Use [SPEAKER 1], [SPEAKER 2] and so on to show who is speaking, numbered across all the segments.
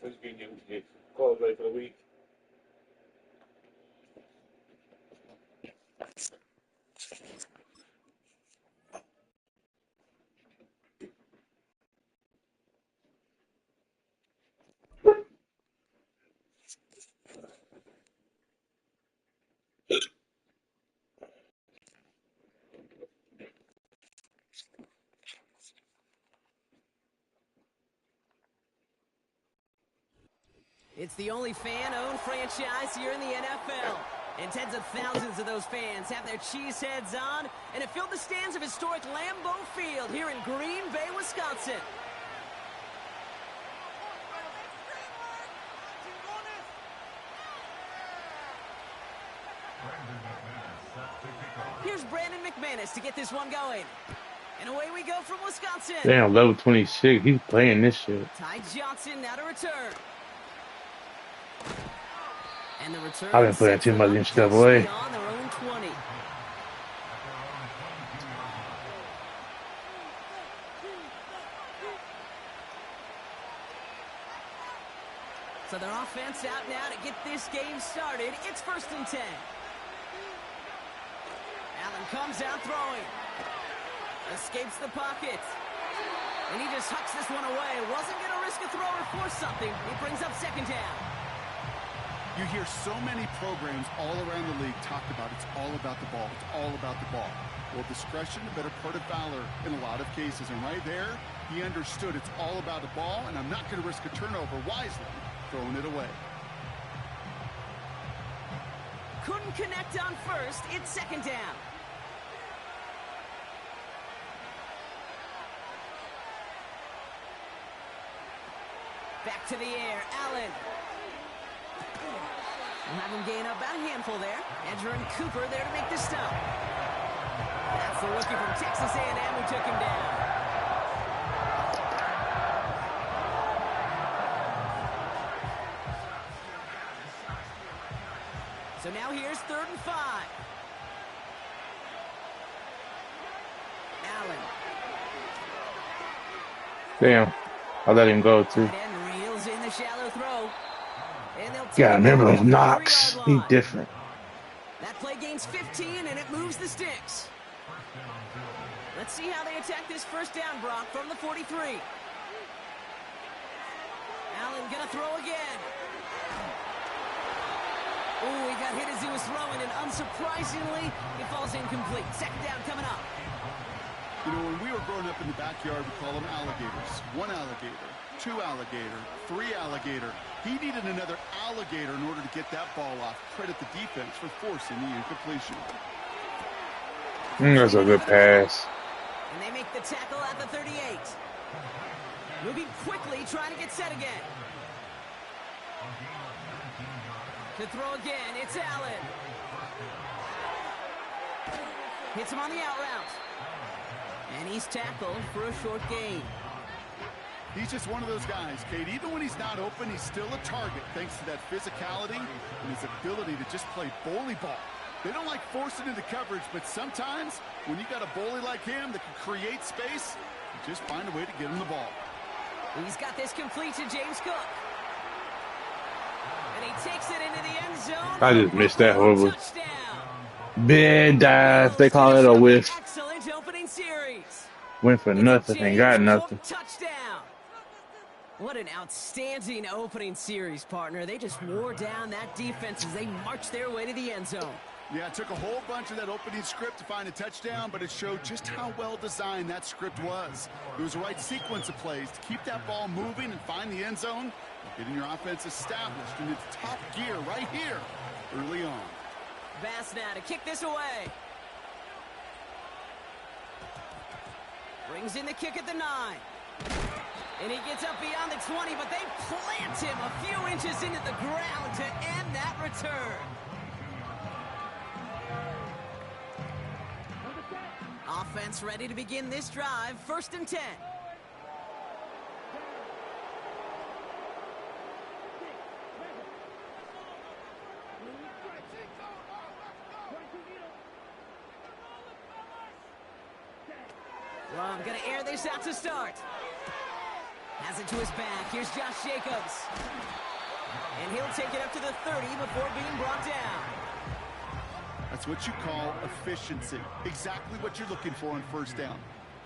[SPEAKER 1] Who's getting you get clothes ready for the week?
[SPEAKER 2] It's the only fan-owned franchise here in the NFL. And tens of thousands of those fans have their cheese heads on, and it filled the stands of historic Lambeau Field here in Green Bay, Wisconsin. Here's Brandon McManus to get this one going. And away we go from Wisconsin.
[SPEAKER 1] Damn, level 26. He's playing this shit.
[SPEAKER 2] Ty Johnson now to return. And the return
[SPEAKER 1] I've been playing too much in stuff away.
[SPEAKER 2] on their own 20. So their offense out now to get this game started. It's 1st and 10. Allen comes out throwing. Escapes the pocket. And he just hucks this one away. Wasn't going to risk a throw or force something. He brings up 2nd down.
[SPEAKER 3] You hear so many programs all around the league talk about it's all about the ball. It's all about the ball. Well, discretion, the better part of valor in a lot of cases. And right there, he understood it's all about the ball, and I'm not going to risk a turnover wisely, throwing it away.
[SPEAKER 2] Couldn't connect on 1st. It's 2nd down. Back to the air, Allen. We'll have him gain up about a handful there. Edger and Cooper there to make the stop. That's the rookie from Texas A&M who took him down. So now here's 3rd and 5. Allen.
[SPEAKER 1] Damn. I let him go, too.
[SPEAKER 2] And reels in the shallow throw.
[SPEAKER 1] Yeah, remember Knox. He's different.
[SPEAKER 2] That play gains 15, and it moves the sticks. Let's see how they attack this 1st down, Brock, from the 43. Allen gonna throw again. Ooh, he got hit as he was throwing, and unsurprisingly, he falls incomplete. 2nd down coming up.
[SPEAKER 3] You know, when we were growing up in the backyard, we call them alligators. 1 alligator, 2 alligator, 3 alligator. He needed another alligator in order to get that ball off. Credit the defense for forcing the incompletion.
[SPEAKER 1] That's a good pass.
[SPEAKER 2] And they make the tackle at the 38. Moving quickly, trying to get set again. To throw again, it's Allen. Hits him on the out route. And he's tackled for a short gain.
[SPEAKER 3] He's just one of those guys, Kate. Even when he's not open, he's still a target thanks to that physicality and his ability to just play bully ball. They don't like forcing into coverage, but sometimes when you got a bully like him that can create space, you just find a way to get him the ball.
[SPEAKER 2] He's got this complete to James Cook. And he takes it into the end zone.
[SPEAKER 1] I just missed that horrible.
[SPEAKER 2] Touchdown.
[SPEAKER 1] Bad dive. They call it a whiff.
[SPEAKER 2] Excellent opening series.
[SPEAKER 1] Went for nothing and got nothing.
[SPEAKER 2] Touchdown. What an outstanding opening series, partner. They just wore down that defense as they marched their way to the end zone.
[SPEAKER 3] Yeah, it took a whole bunch of that opening script to find a touchdown, but it showed just how well designed that script was. It was the right sequence of plays to keep that ball moving and find the end zone, getting your offense established in its top gear right here early on.
[SPEAKER 2] Bass now to kick this away. Brings in the kick at the 9. And he gets up beyond the 20, but they plant him a few inches into the ground to end that return. Offense ready to begin this drive. 1st and 10. Well, I'm going to air this out to start. Has it to his back. Here's Josh Jacobs. And he'll take it up to the 30 before being brought down.
[SPEAKER 3] That's what you call efficiency. Exactly what you're looking for on first down.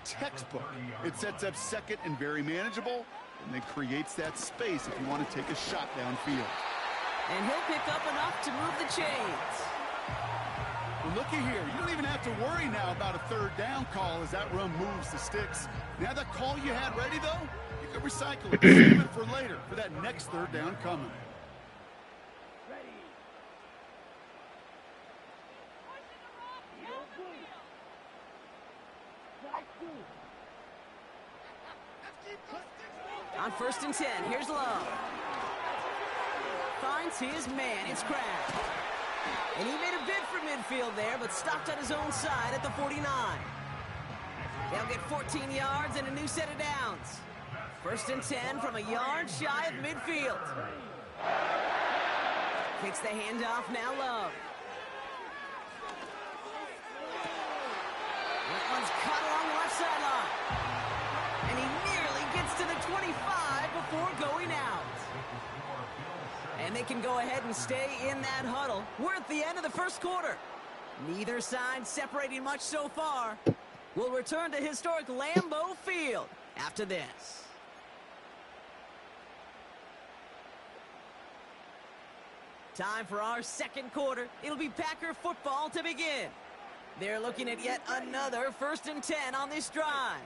[SPEAKER 3] Textbook. It sets up second and very manageable, and then creates that space if you want to take a shot downfield.
[SPEAKER 2] And he'll pick up enough to move the chains.
[SPEAKER 3] Well, looky here. You don't even have to worry now about a third down call as that run moves the sticks. Now that call you had ready, though, you can recycle it, save it for later, for that next third down coming.
[SPEAKER 2] On 1st and 10, here's Love. Finds his man, it's Crab. And he made a bid for midfield there, but stopped on his own side at the 49. They'll get 14 yards and a new set of downs. 1st and 10 from a yard shy of midfield. Kicks the handoff, now Love. That one's caught along the left sideline. And he nearly gets to the 25 before going out. And they can go ahead and stay in that huddle. We're at the end of the first quarter. Neither side separating much so far. We'll return to historic Lambeau Field after this. Time for our second quarter. It'll be Packer football to begin. They're looking at yet another 1st and 10 on this drive.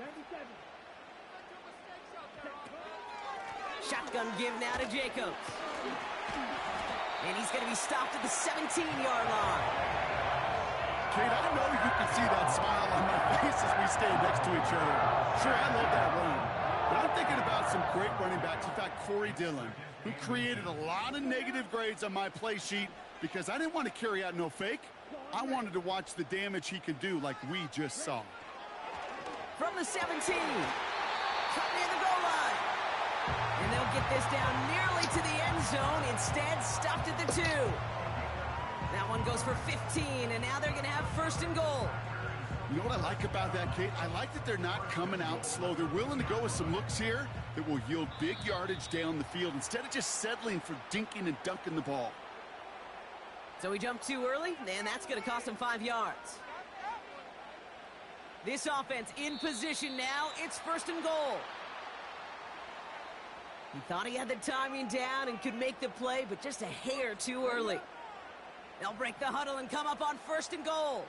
[SPEAKER 2] Shotgun give now to Jacobs. And he's going to be stopped at the 17-yard line.
[SPEAKER 3] Kate, I know you can see that smile on my face as we stand next to each other. Sure, I love that run. But I'm thinking about some great running backs. In fact, Corey Dillon, who created a lot of negative grades on my play sheet because I didn't want to carry out no fake. I wanted to watch the damage he could do like we just saw.
[SPEAKER 2] From the 17. Cut near the goal line. And they'll get this down nearly to the end zone. Instead, stopped at the 2. That one goes for 15, and now they're going to have 1st and goal.
[SPEAKER 3] You know what I like about that, Kate? I like that they're not coming out slow. They're willing to go with some looks here that will yield big yardage down the field instead of just settling for dinking and dunking the ball.
[SPEAKER 2] So he jumped too early, and that's going to cost him 5 yards. This offense in position now. It's 1st and goal. He thought he had the timing down and could make the play, but just a hair too early. They'll break the huddle and come up on 1st and goal.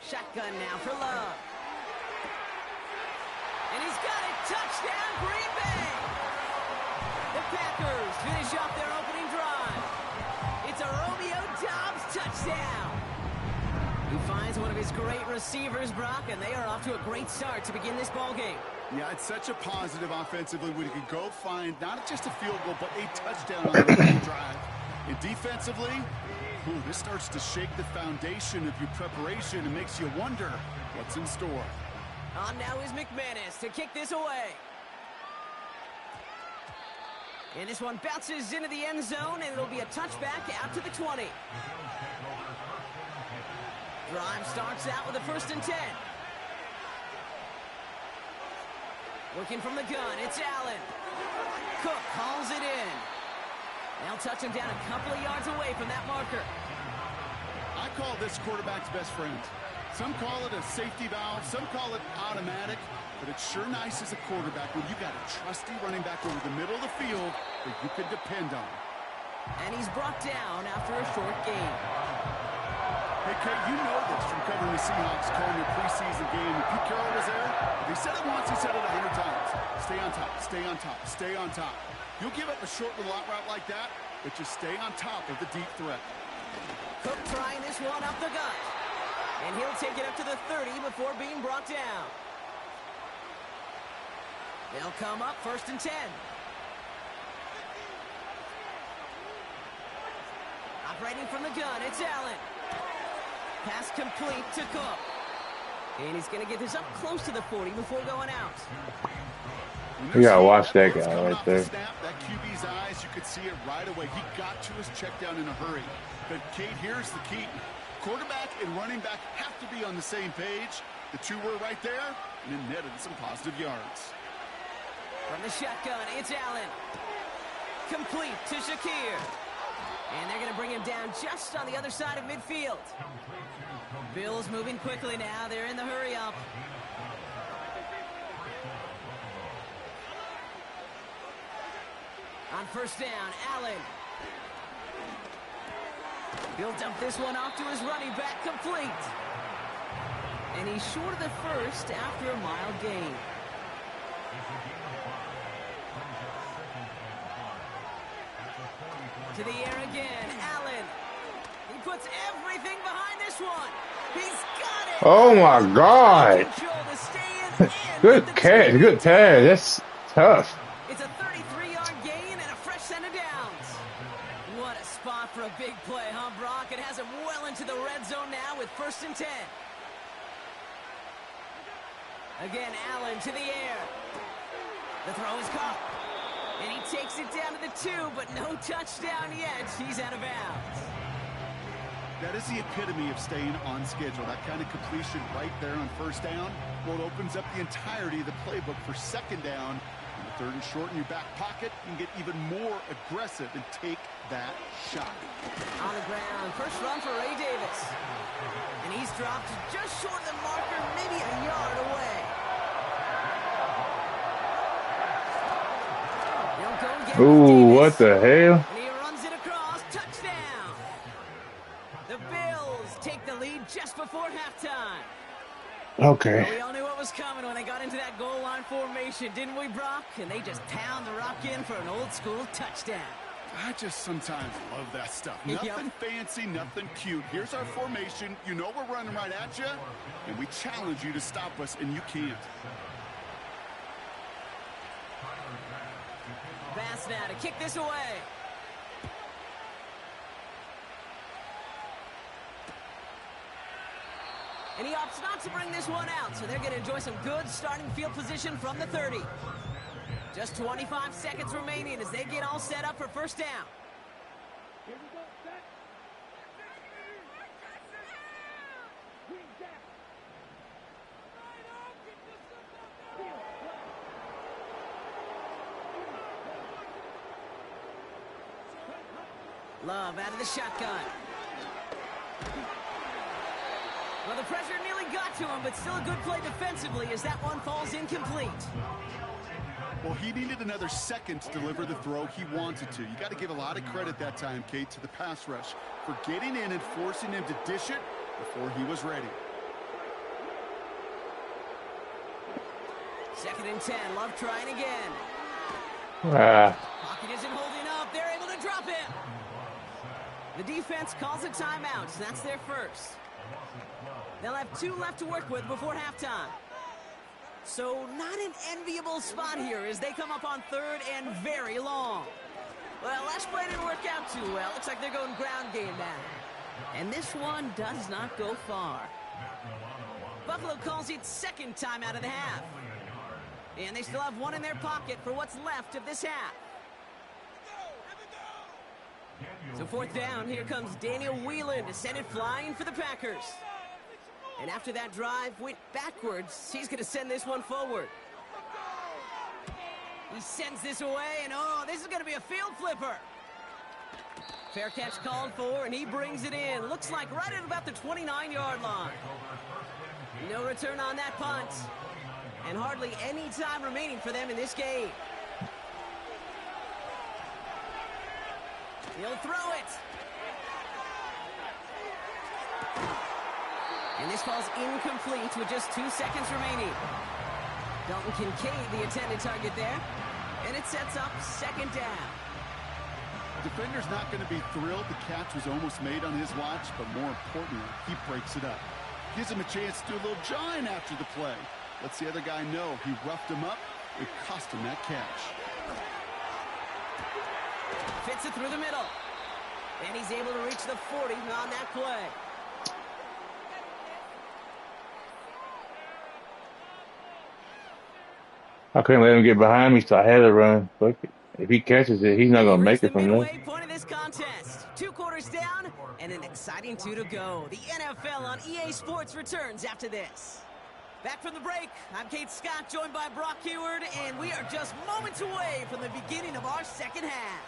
[SPEAKER 2] Shotgun now for Love. And he's got it. Touchdown, Green Bay. The Packers finish off their opening drive. It's a Romeo Doubs touchdown. He finds one of his great receivers, Brock, and they are off to a great start to begin this ball game.
[SPEAKER 3] Yeah, it's such a positive offensively when you can go find not just a field goal, but a touchdown on the opening drive. And defensively, this starts to shake the foundation of your preparation and makes you wonder what's in store.
[SPEAKER 2] On now is McManus to kick this away. And this one bounces into the end zone, and it'll be a touchback out to the 20. Drive starts out with a 1st and 10. Looking from the gun, it's Allen. Cook calls it in. They'll touch him down a couple of yards away from that marker.
[SPEAKER 3] I call this quarterback's best friend. Some call it a safety valve, some call it automatic, but it's sure nice as a quarterback when you got a trusty running back over the middle of the field that you can depend on.
[SPEAKER 2] And he's brought down after a short gain.
[SPEAKER 3] Hey, Kate, you know this from covering the Seahawks, calling their preseason game. If Pete Carroll was there, if he said it once, he said it 100 times. Stay on top, stay on top, stay on top. You'll give up a short little out route like that, but just stay on top of the deep threat.
[SPEAKER 2] Cook trying this one up the gut. And he'll take it up to the 30 before being brought down. They'll come up 1st and 10. Operating from the gun, it's Allen. Pass complete to Cook. And he's going to get this up close to the 40 before going out.
[SPEAKER 4] You gotta watch that guy right there.
[SPEAKER 3] Snap, that QB's eyes, you could see it right away. He got to his check down in a hurry. But, Kate, here's the key. Quarterback and running back have to be on the same page. The two were right there, and it netted some positive yards.
[SPEAKER 2] From the shotgun, it's Allen. Complete to Shakir. And they're going to bring him down just on the other side of midfield. Bills moving quickly now. They're in the hurry up. On first down, Allen. He'll dump this one off to his running back, complete. And he's short of the first after a mile gain. To the air again, Allen. He puts everything behind this one. He's got it.
[SPEAKER 4] Oh my God. Good catch, good pass. That's tough.
[SPEAKER 2] It's a 33-yard gain and a fresh set of downs. What a spot for a big play, huh, Brock? It has him well into the red zone now with 1st and 10. Again, Allen to the air. The throw is caught. And he takes it down to the 2, but no touchdown yet. He's out of bounds.
[SPEAKER 3] That is the epitome of staying on schedule. That kind of completion right there on first down. Well, it opens up the entirety of the playbook for second down. And the 3rd and short in your back pocket, you can get even more aggressive and take that shot.
[SPEAKER 2] On the ground, first run for Ray Davis. And he's dropped just short of the marker, maybe a yard away.
[SPEAKER 4] Ooh, what the hell?
[SPEAKER 2] And he runs it across. Touchdown. The Bills take the lead just before halftime.
[SPEAKER 4] Okay.
[SPEAKER 2] Well, we all knew what was coming when they got into that goal line formation, didn't we, Brock? And they just pound the rock in for an old-school touchdown.
[SPEAKER 3] I just sometimes love that stuff. Nothing fancy, nothing cute. Here's our formation. You know we're running right at you, and we challenge you to stop us, and you can't.
[SPEAKER 2] Pass now to kick this away. And he opts not to bring this one out, so they're going to enjoy some good starting field position from the 30. Just 25 seconds remaining as they get all set up for first down. Love out of the shotgun. Well, the pressure nearly got to him, but still a good play defensively as that one falls incomplete.
[SPEAKER 3] Well, he needed another second to deliver the throw he wanted to. You got to give a lot of credit that time, Kate, to the pass rush for getting in and forcing him to dish it before he was ready.
[SPEAKER 2] 2nd and 10. Love trying again. Pocket isn't holding up. They're able to drop him. The defense calls a timeout. That's their first. They'll have 2 left to work with before halftime. So not an enviable spot here as they come up on 3rd and very long. Well, last play didn't work out too well. Looks like they're going ground game now. And this one does not go far. Buffalo calls it 2nd time out of the half. And they still have 1 in their pocket for what's left of this half. So 4th down, here comes Daniel Whelan to send it flying for the Packers. And after that drive went backwards, he's going to send this one forward. He sends this away, and oh, this is going to be a field flipper. Fair catch called for, and he brings it in. Looks like right at about the 29-yard line. No return on that punt. And hardly any time remaining for them in this game. He'll throw it. And this falls incomplete with just 2 seconds remaining. Dalton Kincaid, the intended target there. And it sets up 2nd down.
[SPEAKER 3] Defender's not going to be thrilled the catch was almost made on his watch, but more importantly, he breaks it up. Gives him a chance to do a little jawing after the play. Lets the other guy know he roughed him up. It cost him that catch.
[SPEAKER 2] Fits it through the middle. And he's able to reach the 40 on that play.
[SPEAKER 4] I couldn't let him get behind me, so I had to run. Fuck it. If he catches it, he's not going to make it from there.
[SPEAKER 2] Point of this contest. 2 quarters down and an exciting 2 to go. The NFL on EA Sports returns after this. Back from the break, I'm Kate Scott, joined by Brock Heward, and we are just moments away from the beginning of our second half.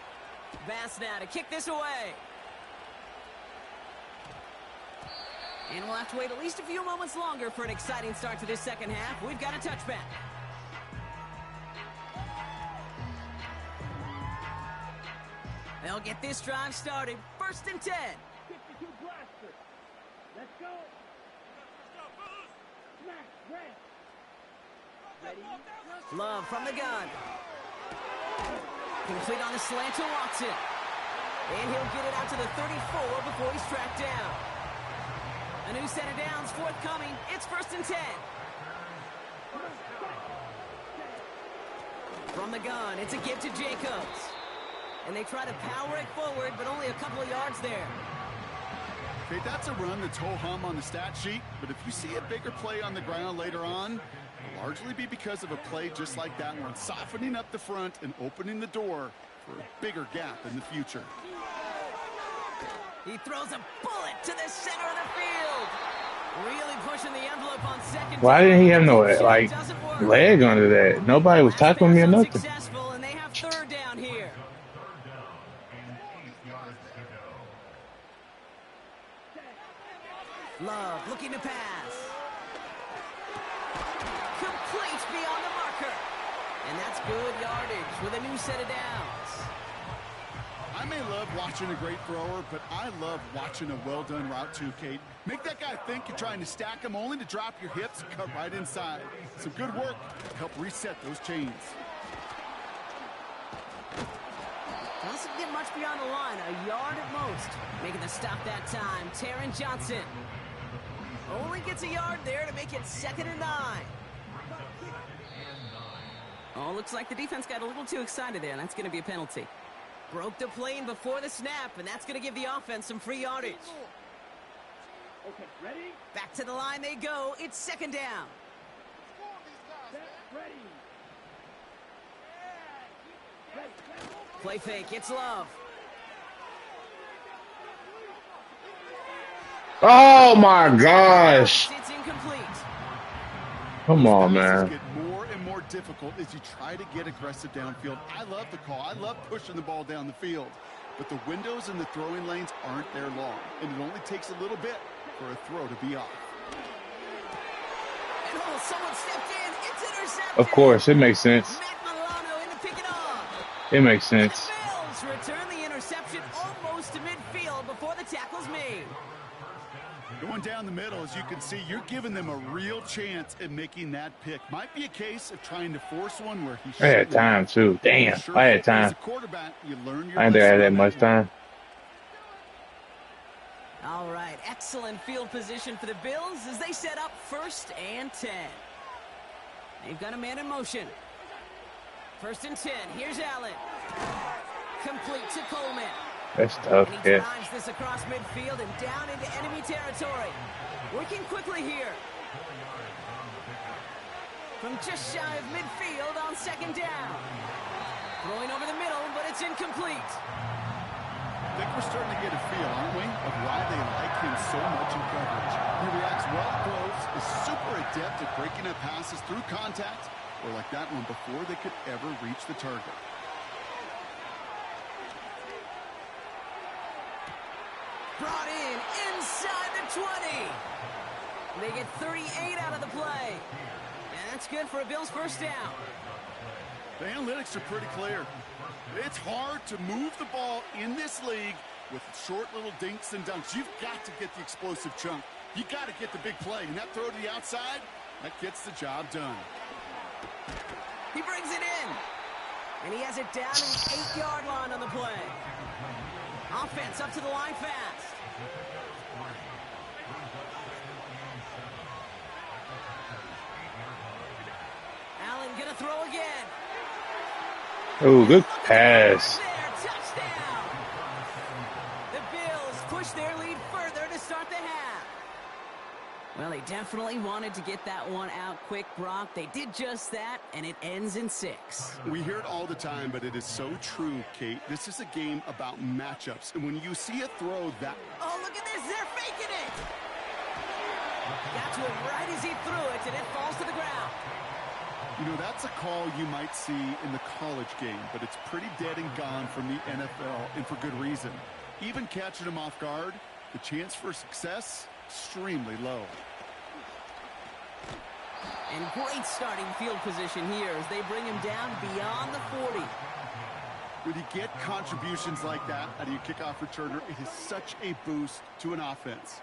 [SPEAKER 2] Bass now to kick this away. And we'll have to wait at least a few moments longer for an exciting start to this second half. We've got a touchback. They'll get this drive started. 1st and 10.
[SPEAKER 5] 52 blaster. Let's go.
[SPEAKER 2] Love from the gun. Complete on the slant to Watson. And he'll get it out to the 34 before he's tracked down. A new set of downs forthcoming. It's 1st and 10. From the gun, it's a give to Jacobs. And they try to power it forward, but only a couple of yards there.
[SPEAKER 3] Okay, that's a run that's ho-hum on the stat sheet, but if you see a bigger play on the ground later on, it'll largely be because of a play just like that one, softening up the front and opening the door for a bigger gap in the future.
[SPEAKER 2] He throws a bullet to the center of the field. Really pushing the envelope on second.
[SPEAKER 4] Why didn't he have no, like, leg under that? Nobody was tackling me or nothing.
[SPEAKER 2] Successful, and they have 3rd down here. Love looking to pass. Complete beyond the marker. And that's good yardage with a new set of downs.
[SPEAKER 3] I may love watching a great thrower, but I love watching a well-done route too, Kate. Make that guy think you're trying to stack him only to drop your hips and cut right inside. Some good work to help reset those chains.
[SPEAKER 2] Doesn't get much beyond the line, a yard at most. Making the stop that time, Taron Johnson. Only gets a yard there to make it 2nd and 9. Oh, looks like the defense got a little too excited there, and that's going to be a penalty. Broke the plane before the snap, and that's going to give the offense some free yardage.
[SPEAKER 5] Okay, ready?
[SPEAKER 2] Back to the line they go. It's 2nd down.
[SPEAKER 5] Set, ready.
[SPEAKER 2] Play fake. It's Love.
[SPEAKER 4] Oh my gosh.
[SPEAKER 2] It's incomplete.
[SPEAKER 4] Come on,
[SPEAKER 3] These passes
[SPEAKER 4] man.
[SPEAKER 3] get more and more difficult as you try to get aggressive downfield. I love the call. I love pushing the ball down the field. But the windows in the throwing lanes aren't there long, and it only takes a little bit for a throw to be off.
[SPEAKER 2] And oh, someone stepped in. It's intercepted.
[SPEAKER 4] Of course, it makes sense.
[SPEAKER 2] Matt Milano in to pick it off.
[SPEAKER 4] It makes
[SPEAKER 2] The
[SPEAKER 4] sense.
[SPEAKER 2] Bills return the interception almost to midfield before the tackle's made.
[SPEAKER 3] Going down the middle, as you can see, you're giving them a real chance at making that pick. Might be a case of trying to force one where he
[SPEAKER 4] I had time too. Damn, I had
[SPEAKER 3] As
[SPEAKER 4] time.
[SPEAKER 3] a quarterback, you learn your
[SPEAKER 4] I didn't think I had
[SPEAKER 3] lesson
[SPEAKER 4] that
[SPEAKER 3] on
[SPEAKER 4] much
[SPEAKER 3] one.
[SPEAKER 4] time.
[SPEAKER 2] All right, excellent field position for the Bills as they set up 1st and 10. They've got a man in motion. 1st and 10. Here's Allen. Complete to Coleman.
[SPEAKER 4] That's tough,
[SPEAKER 2] And he
[SPEAKER 4] yeah.
[SPEAKER 2] drives this across midfield and down into enemy territory. Working quickly here. From just shy of midfield on 2nd down. Throwing over the middle, but it's incomplete.
[SPEAKER 3] I think we're starting to get a feel, aren't we, of why they like him so much in coverage. He reacts well close, is super adept at breaking up passes through contact, or like that one before they could ever reach the target.
[SPEAKER 2] Brought in inside the 20. They get 38 out of the play. And that's good for a Bills 1st down.
[SPEAKER 3] The analytics are pretty clear. It's hard to move the ball in this league with short little dinks and dunks. You've got to get the explosive chunk. You got to get the big play. And that throw to the outside, that gets the job done.
[SPEAKER 2] He brings it in. And he has it down in the 8-yard line on the play. Offense up to the line fast. Allen gonna throw again.
[SPEAKER 4] Oh, good pass.
[SPEAKER 2] There, touchdown. The Bills push their lead further to start the half. Well, they definitely wanted to get that one out quick, Brock. They did just that, and it ends in 6.
[SPEAKER 3] We hear it all the time, but it is so true, Kate. This is a game about matchups. And when you see a throw that...
[SPEAKER 2] Oh, look at this. They're faking it. Got to him right as he threw it, and it falls to the ground.
[SPEAKER 3] You know, that's a call you might see in the college game, but it's pretty dead and gone from the NFL, and for good reason. Even catching him off guard, the chance for success, extremely low.
[SPEAKER 2] And great starting field position here as they bring him down beyond the 40.
[SPEAKER 3] When you get contributions like that out of your kickoff returner, it is such a boost to an offense.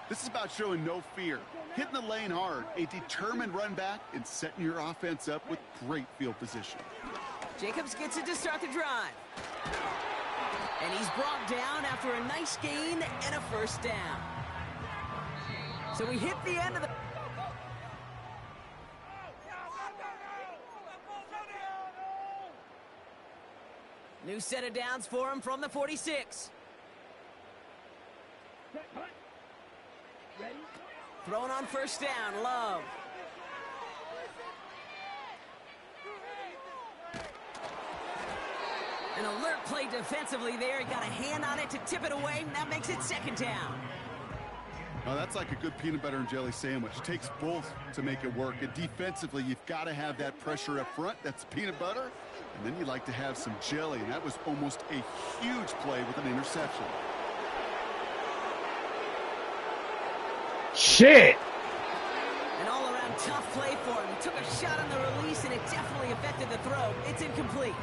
[SPEAKER 3] This is about showing no fear, hitting the lane hard, a determined run back, and setting your offense up with great field position.
[SPEAKER 2] Jacobs gets it to start the drive. And he's brought down after a nice gain and a first down. So we hit the end of the... New set of downs for him from the 46. Thrown on first down, Love. An alert play defensively there. He got a hand on it to tip it away, and that makes it second down.
[SPEAKER 3] Now that's like a good peanut butter and jelly sandwich. It takes both to make it work. And defensively, you've got to have that pressure up front. That's peanut butter. And then you like to have some jelly. And that was almost a huge play with an interception.
[SPEAKER 4] Shit!
[SPEAKER 2] An all-around tough play for him. He took a shot on the release, and it definitely affected the throw. It's incomplete.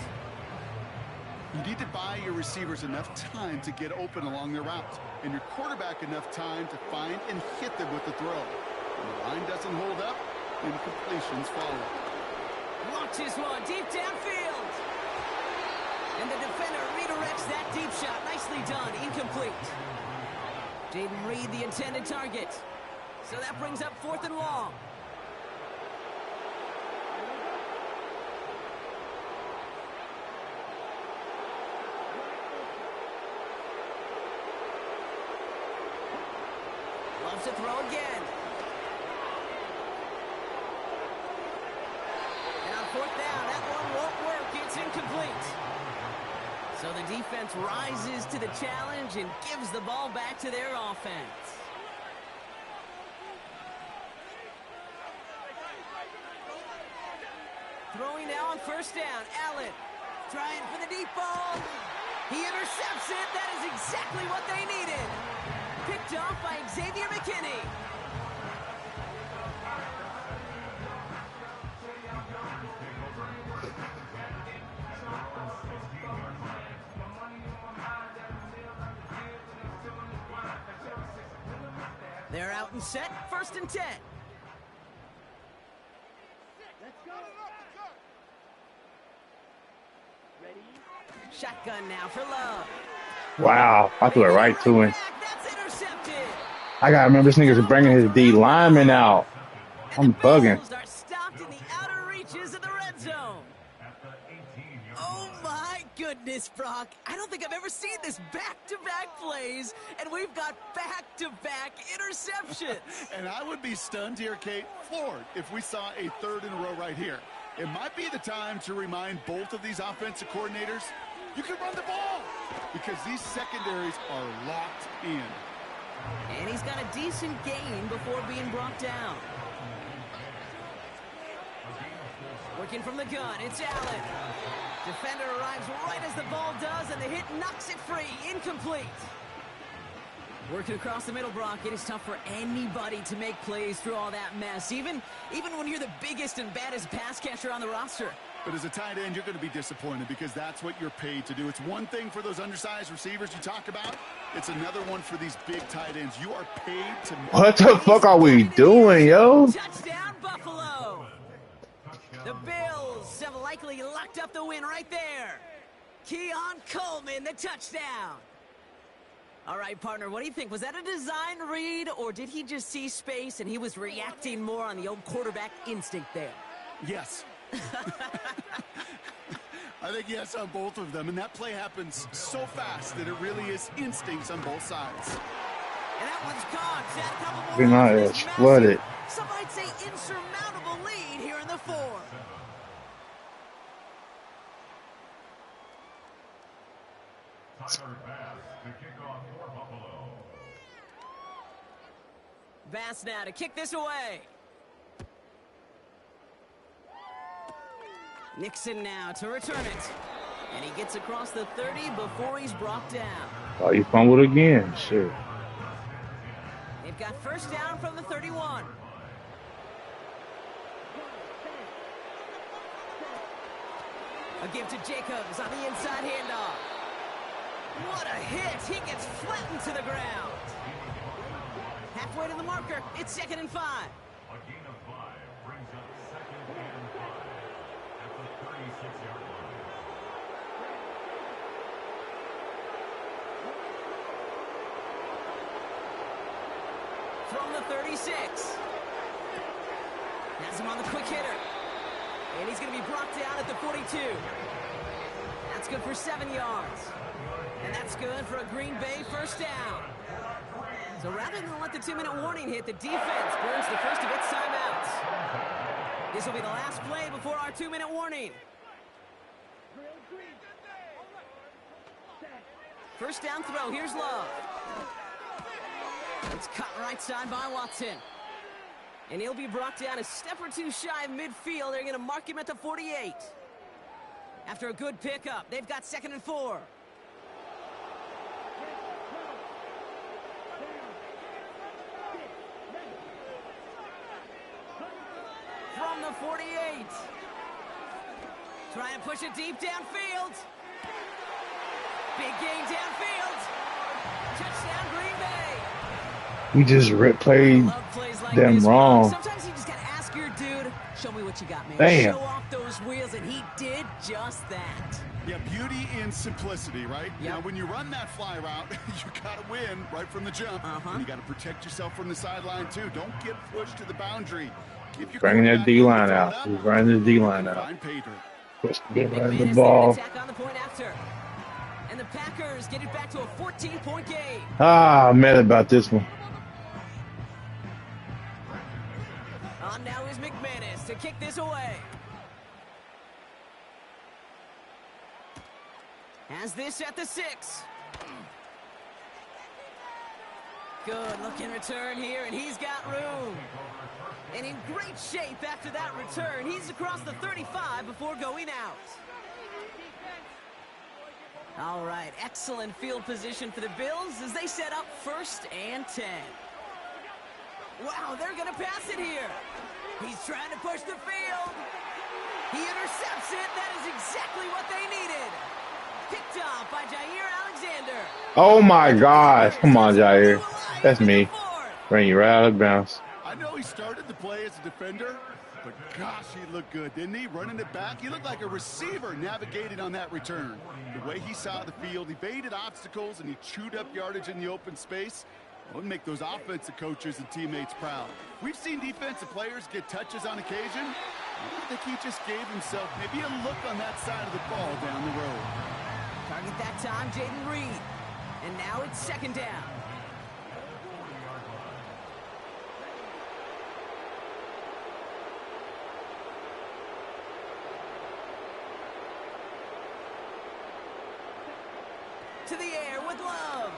[SPEAKER 3] You need to buy your receivers enough time to get open along their route, and your quarterback enough time to find and hit them with the throw. When the line doesn't hold up, incompletions follow.
[SPEAKER 2] Launches one deep downfield. And the defender redirects that deep shot. Nicely done. Incomplete. Jaden Reed, the intended target. So that brings up 4th and long. Loves to throw again. And on 4th down, that one won't work. It's incomplete. So the defense rises to the challenge and gives the ball back to their offense. Throwing now on first down. Allen trying for the deep ball. He intercepts it. That is exactly what they needed. Picked off by Xavier McKinney. They're out and set. 1st and 10.
[SPEAKER 5] Let's go. Ready?
[SPEAKER 2] Shotgun now for Love.
[SPEAKER 4] Wow, I threw it right to him.
[SPEAKER 2] That's intercepted.
[SPEAKER 4] I gotta remember this nigga's bringing his D lineman out. I'm bugging.
[SPEAKER 2] Bills are stopped in the outer reaches of the red zone. Oh my goodness, Brock. I don't think I've ever seen this back-to-back plays, and we've got back-to-back interceptions.
[SPEAKER 3] And I would be stunned here, Kate, floored, if we saw a 3rd in a row right here. It might be the time to remind both of these offensive coordinators, you can run the ball, because these secondaries are locked in.
[SPEAKER 2] And he's got a decent gain before being brought down. Working from the gun, it's Allen. Defender arrives right as the ball does, and the hit knocks it free. Incomplete. Working across the middle, Brock, it is tough for anybody to make plays through all that mess, even when you're the biggest and baddest pass catcher on the roster.
[SPEAKER 3] But as a tight end, you're going to be disappointed because that's what you're paid to do. It's one thing for those undersized receivers you talk about. It's another one for these big tight ends. You are paid to...
[SPEAKER 4] What the fuck are we doing, yo?
[SPEAKER 2] Touchdown, Buffalo. The Bills have likely locked up the win right there. Keon Coleman, the touchdown. All right, partner, what do you think? Was that a design read, or did he just see space and he was reacting more on the old quarterback instinct there?
[SPEAKER 3] Yes. I think yes on both of them, and that play happens so fast that it really is instincts on both sides.
[SPEAKER 2] And that one's gone. Chad, a couple more
[SPEAKER 4] Good night,
[SPEAKER 2] runs.
[SPEAKER 4] it's flooded.
[SPEAKER 2] Some might say insurmountable lead here in the 4th.
[SPEAKER 6] Tyler Bass to kick off for Buffalo.
[SPEAKER 2] Bass now to kick this away. Nixon now to return it. And he gets across the 30 before he's brought down.
[SPEAKER 4] Oh, you fumbled again. Shit.
[SPEAKER 2] They've got first down from the 31. A give to Jacobs on the inside handoff. What a hit. He gets flattened to the ground. Halfway to the marker. It's 2nd and 5.
[SPEAKER 6] A gain of 5 brings up 2nd and 5 at the 36-yard line.
[SPEAKER 2] From the 36. Has him on the quick hitter. And he's going to be brought down at the 42. That's good for 7 yards. And that's good for a Green Bay first down. So rather than let the 2-minute warning hit, the defense burns the first of its timeouts. This will be the last play before our 2-minute warning. First down throw. Here's Love. It's cut right side by Watson. And he'll be brought down a step or two shy of midfield. They're going to mark him at the 48. After a good pickup, they've got 2nd and 4. From the 48. Trying to push it deep downfield. Big gain downfield. Touchdown Green Bay.
[SPEAKER 4] We just played them wrong.
[SPEAKER 2] Sometimes you just gotta ask your dude, show me what you got, man.
[SPEAKER 4] Damn.
[SPEAKER 2] Show off those wheels, and he did just that.
[SPEAKER 3] Yeah, beauty in simplicity, right?
[SPEAKER 2] Yep.
[SPEAKER 3] Now, when you run that fly route, you got to win right from the jump. And you got to protect yourself from the sideline, too. Don't get pushed to the boundary. Give your
[SPEAKER 4] Bringing that
[SPEAKER 3] quarterback
[SPEAKER 4] D-line
[SPEAKER 3] the
[SPEAKER 4] out.
[SPEAKER 3] throw
[SPEAKER 4] He's running the D-line out.
[SPEAKER 3] Find pay dirt.
[SPEAKER 4] Push the
[SPEAKER 2] McManus
[SPEAKER 4] ball.
[SPEAKER 2] attack on the point after. And the Packers get it back to a 14-point game.
[SPEAKER 4] Ah, I'm mad about this one.
[SPEAKER 2] On now is McManus to kick this away. Has this at the 6. Good looking return here, and he's got room. And in great shape after that return. He's across the 35 before going out. All right, excellent field position for the Bills as they set up 1st and 10. Wow, they're going to pass it here. He's trying to push the field. He intercepts it. That is exactly what they needed. Picked off by Jair Alexander.
[SPEAKER 4] Oh my gosh. Come on, Jair. That's me. Bring you right out of bounds.
[SPEAKER 3] I know he started the play as a defender, but gosh, he looked good, didn't he? Running it back, he looked like a receiver navigating on that return. The way he saw the field, evaded obstacles, and he chewed up yardage in the open space. It would make those offensive coaches and teammates proud. We've seen defensive players get touches on occasion. I think he just gave himself maybe a look on that side of the ball down the road.
[SPEAKER 2] Target that time, Jaden Reed. And now it's 2nd down. To the air with Love.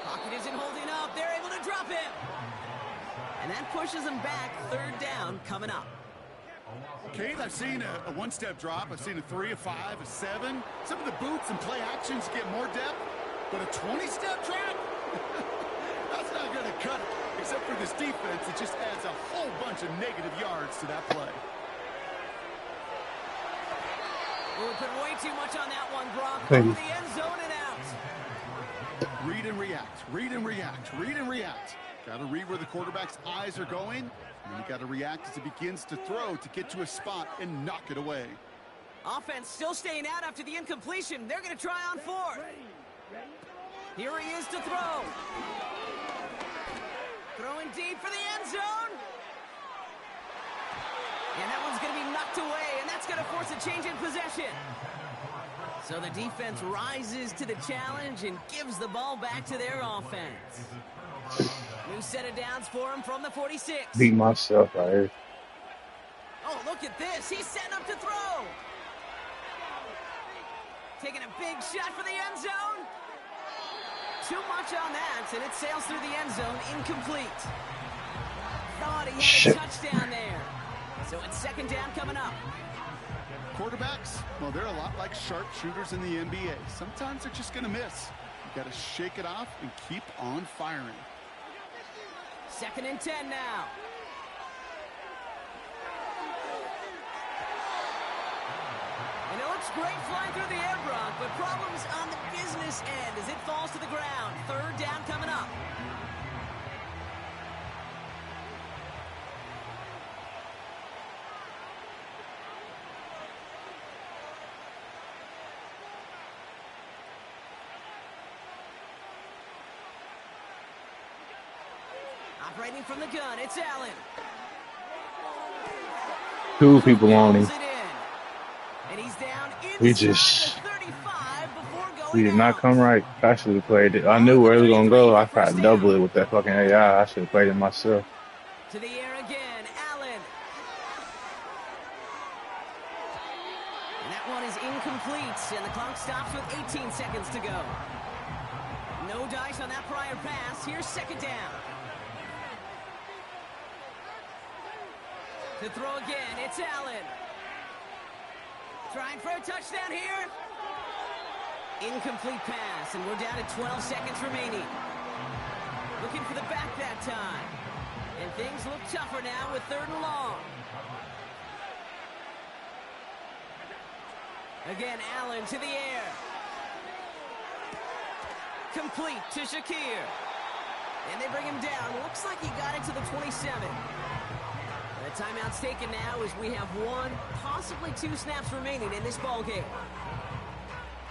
[SPEAKER 2] Pocket isn't holding up. They're able to drop him. And that pushes them back. 3rd down coming up.
[SPEAKER 3] Kate, I've seen a one-step drop. I've seen a 3, a 5, a 7. Some of the boots and play actions get more depth, but a 20-step drop? That's not going to cut it. Except for this defense, it just adds a whole bunch of negative yards to that play.
[SPEAKER 2] We'll put way too much on that one, Brock.
[SPEAKER 4] Thank
[SPEAKER 2] Over
[SPEAKER 4] you.
[SPEAKER 2] the end zone and out.
[SPEAKER 3] Read and react, read and react, read and react. Got to read where the quarterback's eyes are going, and you got to react as he begins to throw to get to a spot and knock it away.
[SPEAKER 2] Offense still staying out after the incompletion. They're going to try on 4th. Here he is to throw. Throwing deep for the end zone. And that one's going to be knocked away, and that's going to force a change in possession. So the defense rises to the challenge and gives the ball back to their offense. New set of downs for him from the 46.
[SPEAKER 4] Beat myself right here.
[SPEAKER 2] Oh, look at this. He's setting up to throw. Taking a big shot for the end zone. too much on that, and it sails through the end zone, incomplete. Thought he had
[SPEAKER 4] Shit.
[SPEAKER 2] a touchdown there. So it's second down coming up.
[SPEAKER 3] Quarterbacks, well, they're a lot like sharpshooters in the NBA. Sometimes they're just going to miss. You got to shake it off and keep on firing.
[SPEAKER 2] Second and 10 now. And it looks great flying through the air, Brock, but problems on the business end as it falls to the ground. Third down coming up. Operating from the gun, it's Allen.
[SPEAKER 4] Two people on him.
[SPEAKER 2] Pulls it in. And he's down
[SPEAKER 4] We
[SPEAKER 2] inside
[SPEAKER 4] just,
[SPEAKER 2] the 35 before going
[SPEAKER 4] we did not
[SPEAKER 2] out.
[SPEAKER 4] come right. I should have played it. I knew where it was going to go. I tried to double it with that fucking AI. I should have played it myself.
[SPEAKER 2] To the air again, Allen. And that one is incomplete, and the clock stops with 18 seconds to go. No dice on that prior pass. Here's second down. To throw again, it's Allen. Trying for a touchdown here. Incomplete pass, and we're down to 12 seconds remaining. Looking for the back that time. And things look tougher now with third and long. Again, Allen to the air. Complete to Shakir. And they bring him down. Looks like he got it to the 27. The timeout's taken now as we have one, possibly two snaps remaining in this ball game.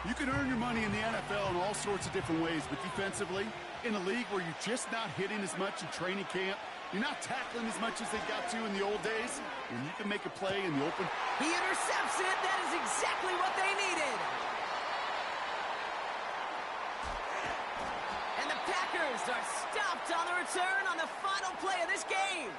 [SPEAKER 3] You can earn your money in the NFL in all sorts of different ways, but defensively, in a league where you're just not hitting as much in training camp, you're not tackling as much as they got to in the old days, and you can make a play in the open.
[SPEAKER 2] He intercepts it. That is exactly what they needed. And the Packers are stopped on the return on the final play of this game.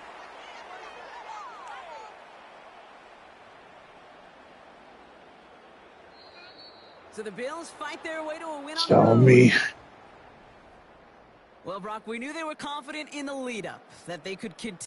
[SPEAKER 2] So the Bills fight their way to a win on the
[SPEAKER 4] Tell
[SPEAKER 2] road.
[SPEAKER 4] me.
[SPEAKER 2] Well, Brock, we knew they were confident in the lead-up, that they could continue.